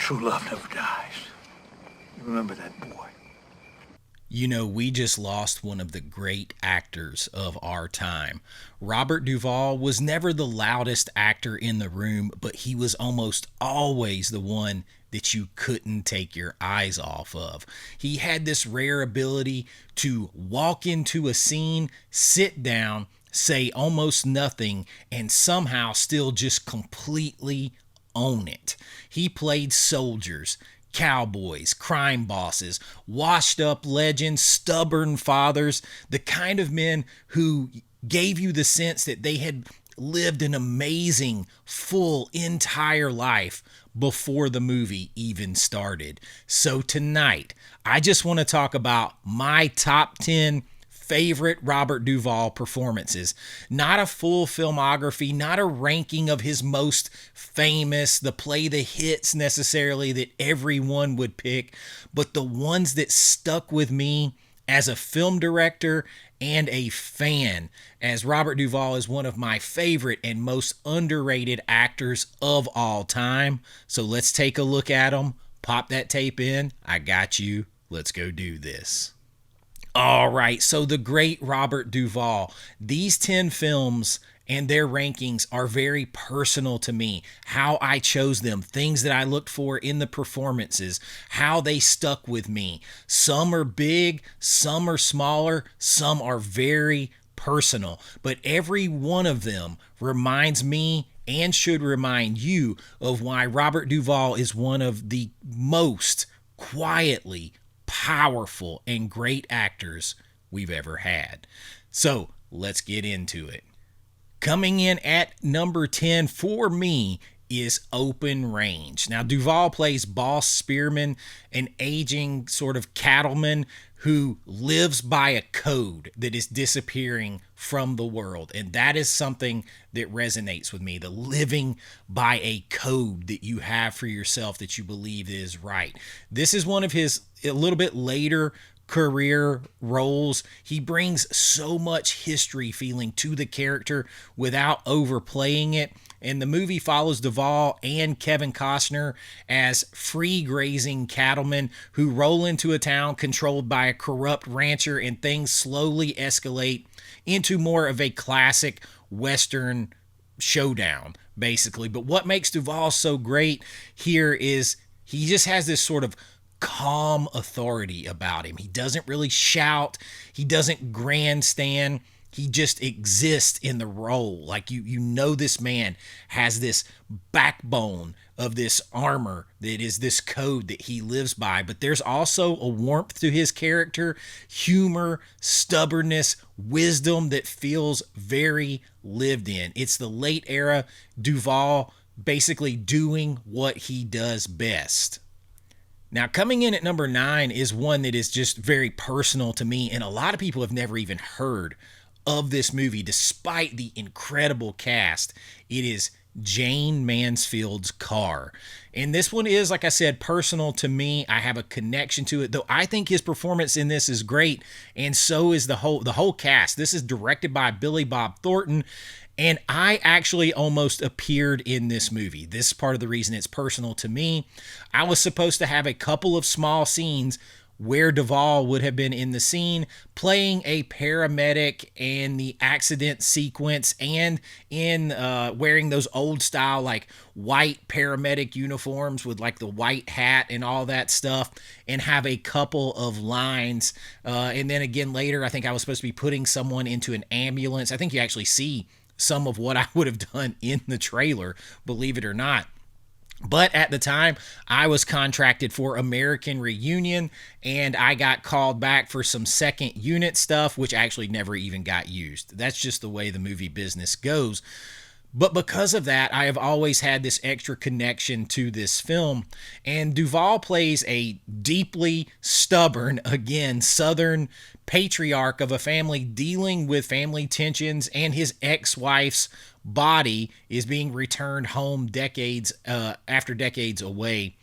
True love never dies. You remember that, boy. You know, we just lost one of the great actors of our time. Robert Duvall was never the loudest actor in the room, but he was almost always the one that you couldn't take your eyes off of. He had this rare ability to walk into a scene, sit down, say almost nothing, and somehow still just completely own it. He played soldiers, cowboys, crime bosses, washed up legends, stubborn fathers, the kind of men who gave you the sense that they had lived an amazing, full, entire life before the movie even started. So tonight, I just want to talk about my top 10 favorite Robert Duvall performances. Not a full filmography, not a ranking of his most famous, the hits necessarily that everyone would pick, but the ones that stuck with me as a film director and a fan, as Robert Duvall is one of my favorite and most underrated actors of all time. So let's take a look at him. Pop that tape in. I got you. Let's go do this. All right, so the great Robert Duvall. These 10 films and their rankings are very personal to me. How I chose them, things that I looked for in the performances, how they stuck with me. Some are big, some are smaller, some are very personal, but every one of them reminds me and should remind you of why Robert Duvall is one of the most quietly powerful and great actors we've ever had. So let's get into it. Coming in at number 10 for me is Open Range. Now, Duvall plays Boss Spearman, an aging sort of cattleman who lives by a code that is disappearing from the world. And that is something that resonates with me, the living by a code that you have for yourself that you believe is right. This is one of his a little bit later career roles. He brings so much history feeling to the character without overplaying it. And the movie follows Duvall and Kevin Costner as free grazing cattlemen who roll into a town controlled by a corrupt rancher, and things slowly escalate into more of a classic Western showdown, basically. But what makes Duvall so great here is he just has this sort of calm authority about him. He doesn't really shout. He doesn't grandstand. He just exists in the role. Like you know this man has this backbone of this armor that is this code that he lives by. But there's also a warmth to his character, humor, stubbornness, wisdom that feels very lived in. It's the late era Duvall basically doing what he does best. Now, coming in at number 9 is one that is just very personal to me, and a lot of people have never even heard of this movie, despite the incredible cast. It is Jayne Mansfield's Car. And this one is, like I said, personal to me. I have a connection to it, though I think his performance in this is great, and so is the whole cast. This is directed by Billy Bob Thornton, and I actually almost appeared in this movie. This is part of the reason it's personal to me. I was supposed to have a couple of small scenes where Duvall would have been in the scene playing a paramedic in the accident sequence, and in wearing those old style like white paramedic uniforms with like the white hat and all that stuff, and have a couple of lines. And then again later, I think I was supposed to be putting someone into an ambulance. I think you actually see some of what I would have done in the trailer, believe it or not. But at the time, I was contracted for American Reunion, and I got called back for some second unit stuff, which actually never even got used. That's just the way the movie business goes. But because of that, I have always had this extra connection to this film. And Duvall plays a deeply stubborn, again, Southern patriarch of a family dealing with family tensions, and his ex-wife's body is being returned home decades after decades away.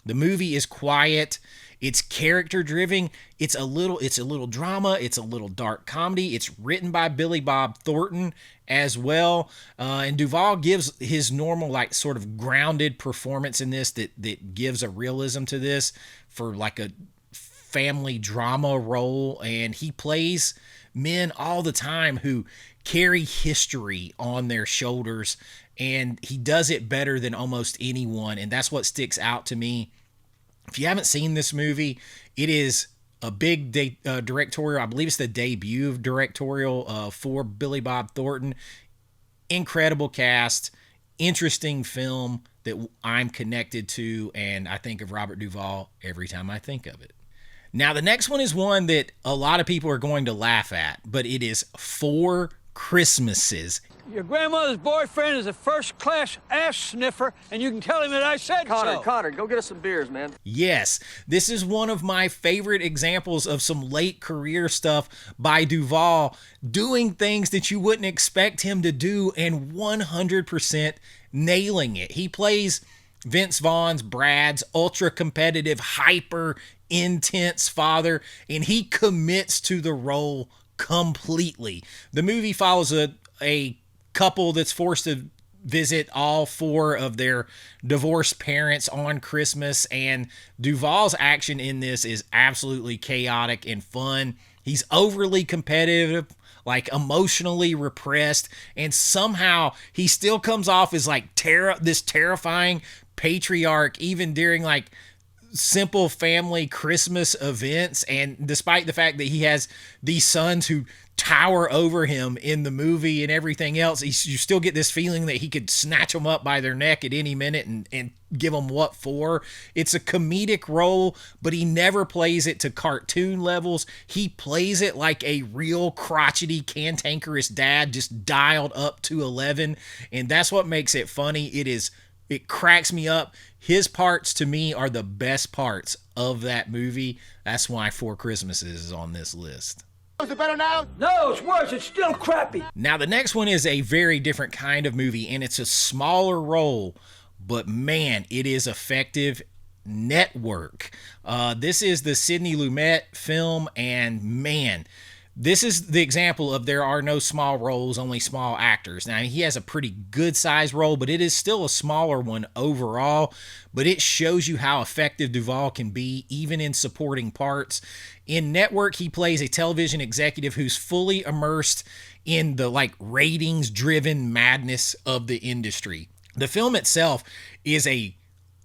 The movie is quiet. It's character driven. It's a little drama. It's a little dark comedy. It's written by Billy Bob Thornton as well. And Duvall gives his normal, like, sort of grounded performance in this that gives a realism to this for like a family drama role. And he plays men all the time who carry history on their shoulders, and he does it better than almost anyone. And that's what sticks out to me. If you haven't seen this movie, it is a big directorial. I believe it's the debut of directorial for Billy Bob Thornton. Incredible cast, interesting film that I'm connected to, and I think of Robert Duvall every time I think of it. Now, the next one is one that a lot of people are going to laugh at, but it is Four Christmases. Your grandmother's boyfriend is a first-class ass sniffer, and you can tell him that I said so. Connor, go get us some beers, man. Yes, this is one of my favorite examples of some late career stuff by Duvall, doing things that you wouldn't expect him to do and 100% nailing it. He plays Vince Vaughn's, Brad's ultra-competitive, hyper-intense father, and he commits to the role completely. The movie follows a couple that's forced to visit all four of their divorced parents on Christmas, and Duvall's action in this is absolutely chaotic and fun. He's overly competitive, like emotionally repressed, and somehow he still comes off as like this terrifying patriarch even during like simple family Christmas events. And despite the fact that he has these sons who tower over him in the movie and everything else, you still get this feeling that he could snatch them up by their neck at any minute and give them what for. It's a comedic role, but he never plays it to cartoon levels. He plays it like a real crotchety, cantankerous dad, just dialed up to 11, and that's what makes it funny. It cracks me up. His parts, to me, are the best parts of that movie. That's why Four Christmases is on this list. Is it better now? No, it's worse. It's still crappy. Now, the next one is a very different kind of movie, and it's a smaller role, but man, it is effective. Network. This is the Sidney Lumet film, and man, this is the example of there are no small roles, only small actors. Now, he has a pretty good-sized role, but it is still a smaller one overall. But it shows you how effective Duvall can be, even in supporting parts. In Network, he plays a television executive who's fully immersed in the like ratings-driven madness of the industry. The film itself is a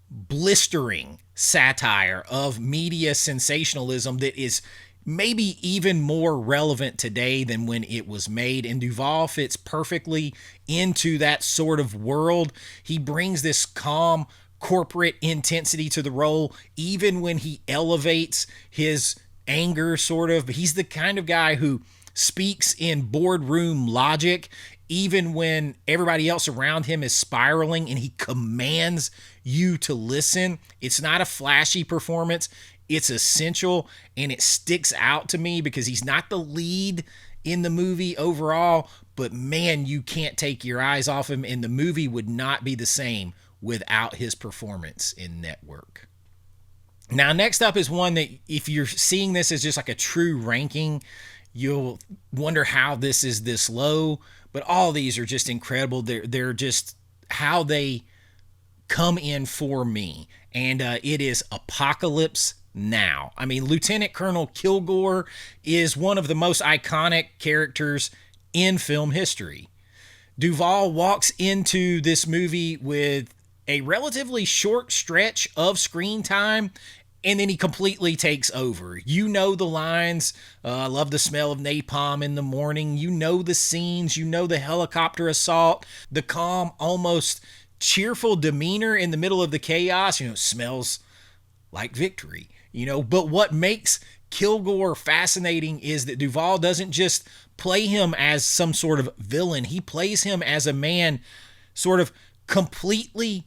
blistering satire of media sensationalism that is maybe even more relevant today than when it was made, and Duvall fits perfectly into that sort of world. He brings this calm corporate intensity to the role, even when he elevates his anger, sort of. He's the kind of guy who speaks in boardroom logic, even when everybody else around him is spiraling, and he commands you to listen. It's not a flashy performance. It's essential, and it sticks out to me because he's not the lead in the movie overall, but man, you can't take your eyes off him, and the movie would not be the same without his performance in Network. Now, next up is one that if you're seeing this as just like a true ranking, you'll wonder how this is this low, but all these are just incredible. They're just how they come in for me, and it is Apocalypse Now. I mean, Lieutenant Colonel Kilgore is one of the most iconic characters in film history. Duvall walks into this movie with a relatively short stretch of screen time, and then he completely takes over. You know the lines. I love the smell of napalm in the morning. You know the scenes. You know the helicopter assault, the calm, almost cheerful demeanor in the middle of the chaos. Smells like victory. But what makes Kilgore fascinating is that Duvall doesn't just play him as some sort of villain. He plays him as a man sort of completely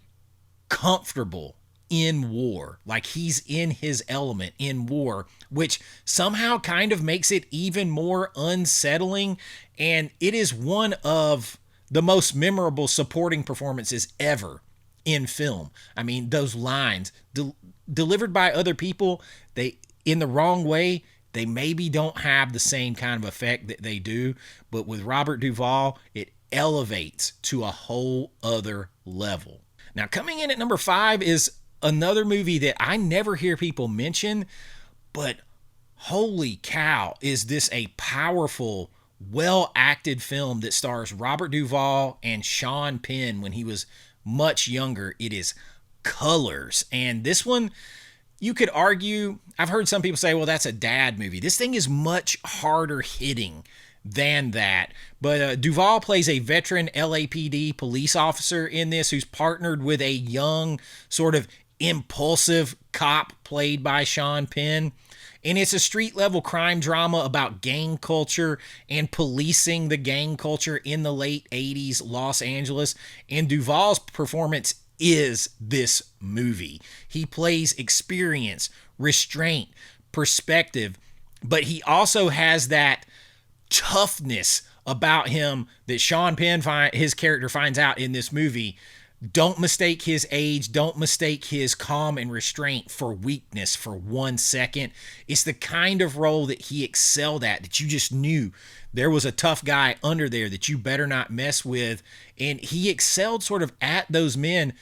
comfortable in war, like he's in his element in war, which somehow kind of makes it even more unsettling. And it is one of the most memorable supporting performances ever in film. I mean, those lines delivered by other people, they in the wrong way, they maybe don't have the same kind of effect that they do, but with Robert Duvall, it elevates to a whole other level. Now, coming in at number 5 is another movie that I never hear people mention, but holy cow, is this a powerful, well-acted film that stars Robert Duvall and Sean Penn when he was much younger. It is Colors. And this one, you could argue, I've heard some people say, well, that's a dad movie. This thing is much harder hitting than that. But Duvall plays a veteran LAPD police officer in this who's partnered with a young, sort of impulsive cop played by Sean Penn. And it's a street-level crime drama about gang culture and policing the gang culture in the late 80s Los Angeles. And Duvall's performance is this movie. He plays experience, restraint, perspective, but he also has that toughness about him that Sean Penn, his character, finds out in this movie. Don't mistake his age. Don't mistake his calm and restraint for weakness for 1 second. It's the kind of role that he excelled at, that you just knew there was a tough guy under there that you better not mess with. And he excelled sort of at those men,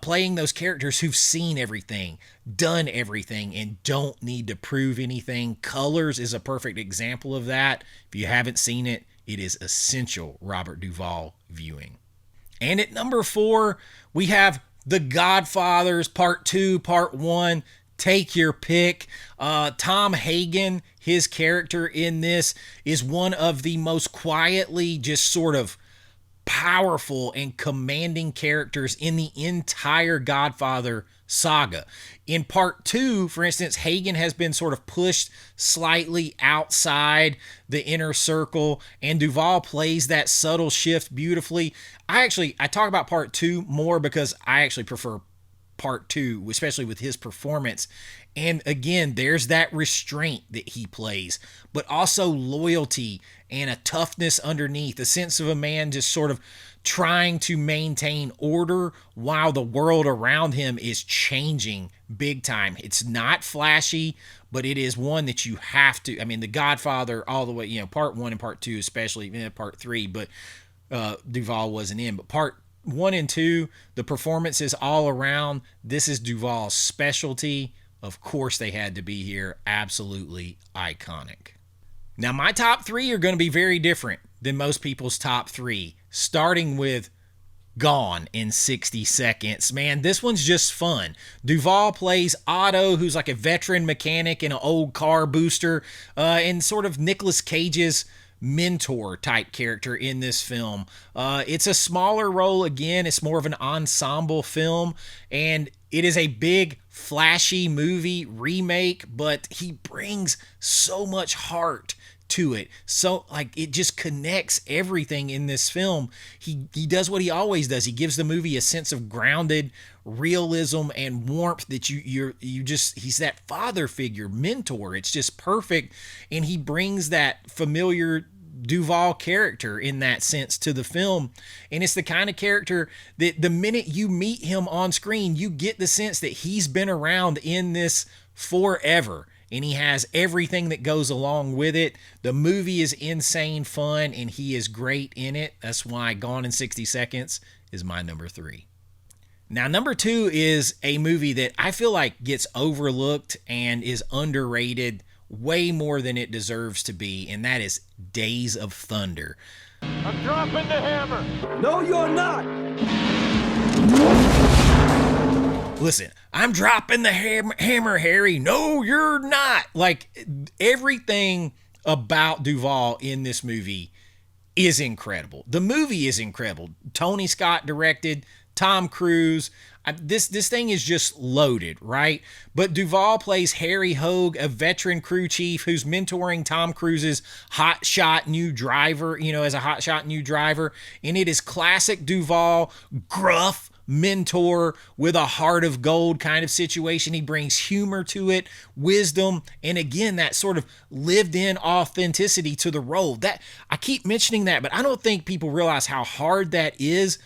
playing those characters who've seen everything, done everything, and don't need to prove anything. Colors is a perfect example of that. If you haven't seen it, it is essential Robert Duvall viewing. And at number 4, we have The Godfathers Part 2, Part 1. Take your pick. Tom Hagen, his character in this, is one of the most quietly just sort of powerful and commanding characters in the entire Godfather saga. In Part 2, for instance, Hagen has been sort of pushed slightly outside the inner circle, and Duvall plays that subtle shift beautifully. I talk about Part 2 more because I actually prefer Part 2, especially with his performance. And again, there's that restraint that he plays, but also loyalty and a toughness underneath, a sense of a man just sort of trying to maintain order while the world around him is changing big time. It's not flashy, but it is one that you have to. I mean, The Godfather all the way, Part 1 and Part 2, especially Part 3, but Duvall wasn't in. But Part 1 and 2, the performances all around, this is Duvall's specialty. Of course they had to be here. Absolutely iconic. Now, my top 3 are going to be very different than most people's top 3, starting with Gone in 60 Seconds. Man, this one's just fun. Duvall plays Otto, who's like a veteran mechanic in an old car booster, and sort of Nicolas Cage's mentor type character in this film. It's a smaller role. Again, it's more of an ensemble film, and it is a big flashy movie remake, but he brings so much heart to it. So it just connects everything in this film. He does what he always does. He gives the movie a sense of grounded realism and warmth that he's that father figure, mentor. It's just perfect. And he brings that familiar Duvall character in that sense to the film. And it's the kind of character that the minute you meet him on screen, you get the sense that he's been around in this forever. And he has everything that goes along with it. The movie is insane fun, and he is great in it. That's why Gone in 60 Seconds is my number 3. Now, number 2 is a movie that I feel like gets overlooked and is underrated way more than it deserves to be, and that is Days of Thunder. I'm dropping the hammer. No, you're not. Listen, I'm dropping the hammer, Harry. No, you're not. Everything about Duvall in this movie is incredible. The movie is incredible. Tony Scott directed, Tom Cruise. This thing is just loaded, right? But Duvall plays Harry Hogue, a veteran crew chief who's mentoring Tom Cruise's hotshot new driver, as a hotshot new driver. And it is classic Duvall, gruff mentor with a heart of gold kind of situation. He brings humor to it, wisdom, and again, that sort of lived-in authenticity to the role. That I keep mentioning that, but I don't think people realize how hard that is.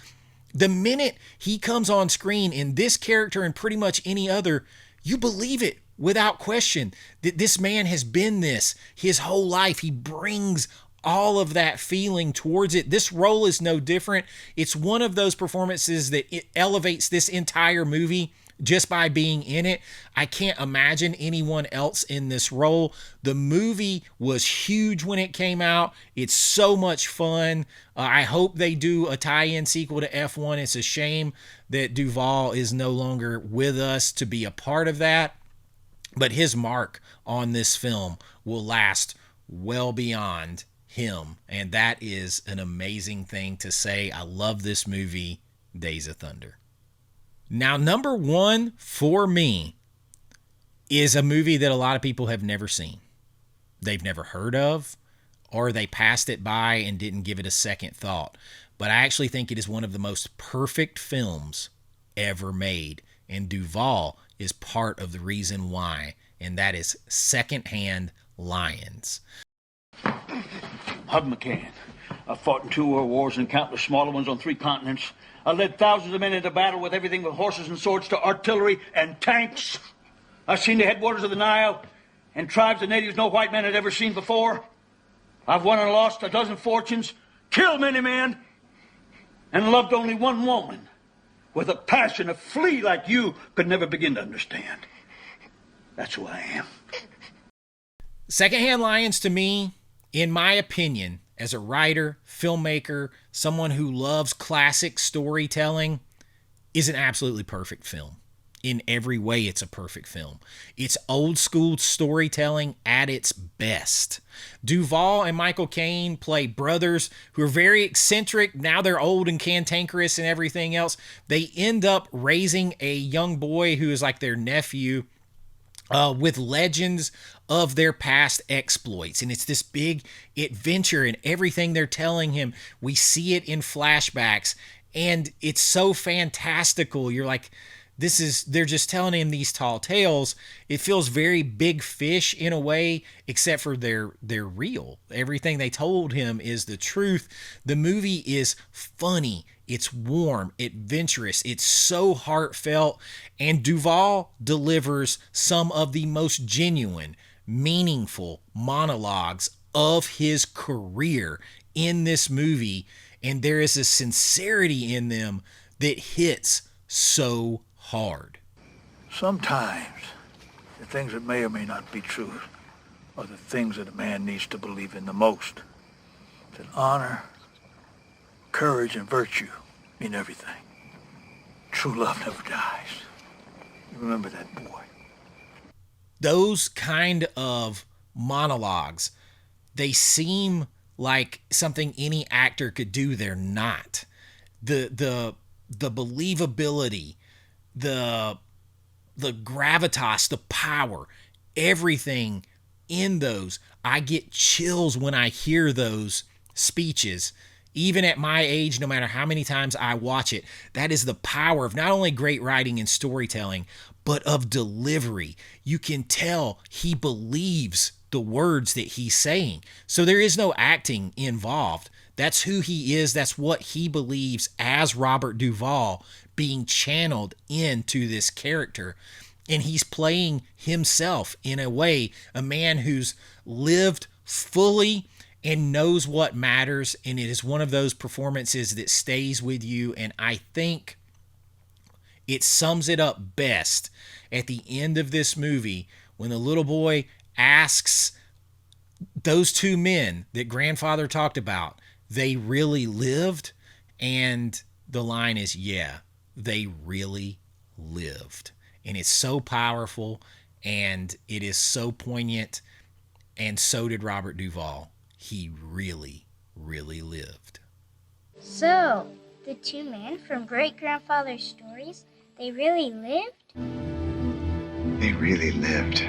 The minute he comes on screen in this character and pretty much any other, you believe it without question that this man has been this his whole life. He brings all of that feeling towards it. This role is no different. It's one of those performances that it elevates this entire movie just by being in it. I can't imagine anyone else in this role. The movie was huge when it came out. It's so much fun. I hope they do a tie-in sequel to F1. It's a shame that Duvall is no longer with us to be a part of that. But his mark on this film will last well beyond him. And that is an amazing thing to say. I love this movie, Days of Thunder. Now, number one for me is a movie that a lot of people have never seen. They've never heard of, or they passed it by and didn't give it a second thought. But I actually think it is one of the most perfect films ever made. And Duvall is part of the reason why, and that is Secondhand Lions. Hub McCann. I fought in 2 world wars and countless smaller ones on 3 continents. I led thousands of men into battle with everything from horses and swords to artillery and tanks. I've seen the headwaters of the Nile and tribes of natives no white man had ever seen before. I've won and lost a dozen fortunes, killed many men, and loved only one woman with a passion a flea like you could never begin to understand. That's who I am. Secondhand Lions, to me, in my opinion, as a writer, filmmaker, someone who loves classic storytelling, is an absolutely perfect film. In every way, it's a perfect film. It's old school storytelling at its best. Duvall and Michael Caine play brothers who are very eccentric. Now they're old and cantankerous and everything else. They end up raising a young boy who is like their nephew, with legends of their past exploits. And it's this big adventure and everything they're telling him. We see it in flashbacks and it's so fantastical. You're like, they're just telling him these tall tales. It feels very Big Fish in a way, except for they're real. Everything they told him is the truth. The movie is funny. It's warm, adventurous. It's so heartfelt. And Duvall delivers some of the most genuine, meaningful monologues of his career in this movie. And there is a sincerity in them that hits so hard. Sometimes the things that may or may not be true are the things that a man needs to believe in the most. That honor, courage, and virtue mean everything. True love never dies. You remember that, boy. Those kind of monologues, they seem like something any actor could do. They're not. The believability, the gravitas, the power, everything in those. I get chills when I hear those speeches. Even at my age, no matter how many times I watch it, that is the power of not only great writing and storytelling, but of delivery. You can tell he believes the words that he's saying. So there is no acting involved. That's who he is. That's what he believes as Robert Duvall being channeled into this character. And he's playing himself in a way, a man who's lived fully and knows what matters. And it is one of those performances that stays with you. And I think it sums it up best at the end of this movie when the little boy asks those 2 men that grandfather talked about, they really lived? And the line is, yeah, they really lived. And it's so powerful and it is so poignant. And so did Robert Duvall. He really, really lived. So, the 2 men from great-grandfather's stories, they really lived? They really lived.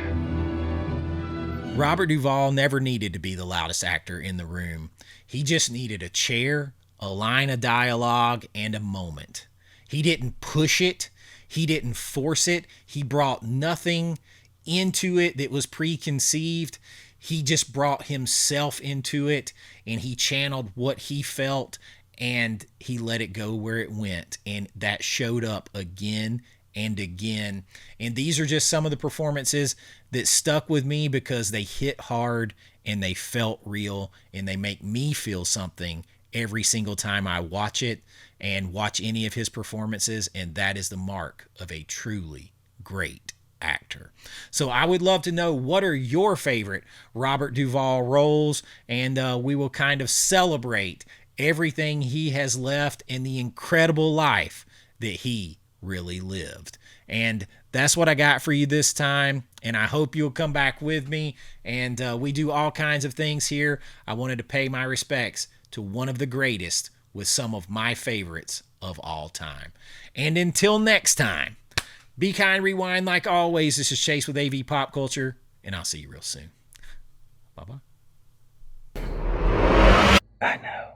Robert Duvall never needed to be the loudest actor in the room. He just needed a chair, a line of dialogue, and a moment. He didn't push it. He didn't force it. He brought nothing into it that was preconceived. He just brought himself into it, and he channeled what he felt, and he let it go where it went, and that showed up again and again. And these are just some of the performances that stuck with me because they hit hard and they felt real, and they make me feel something every single time I watch it and watch any of his performances, and that is the mark of a truly great actor. So I would love to know, what are your favorite Robert Duvall roles, and we will kind of celebrate everything he has left and the incredible life that he really lived. And that's what I got for you this time, and I hope you'll come back with me. And we do all kinds of things here. I wanted to pay my respects to one of the greatest with some of my favorites of all time. And until next time, be kind, rewind like always. This is Chase with AV Pop Culture, and I'll see you real soon. Bye-bye. I know.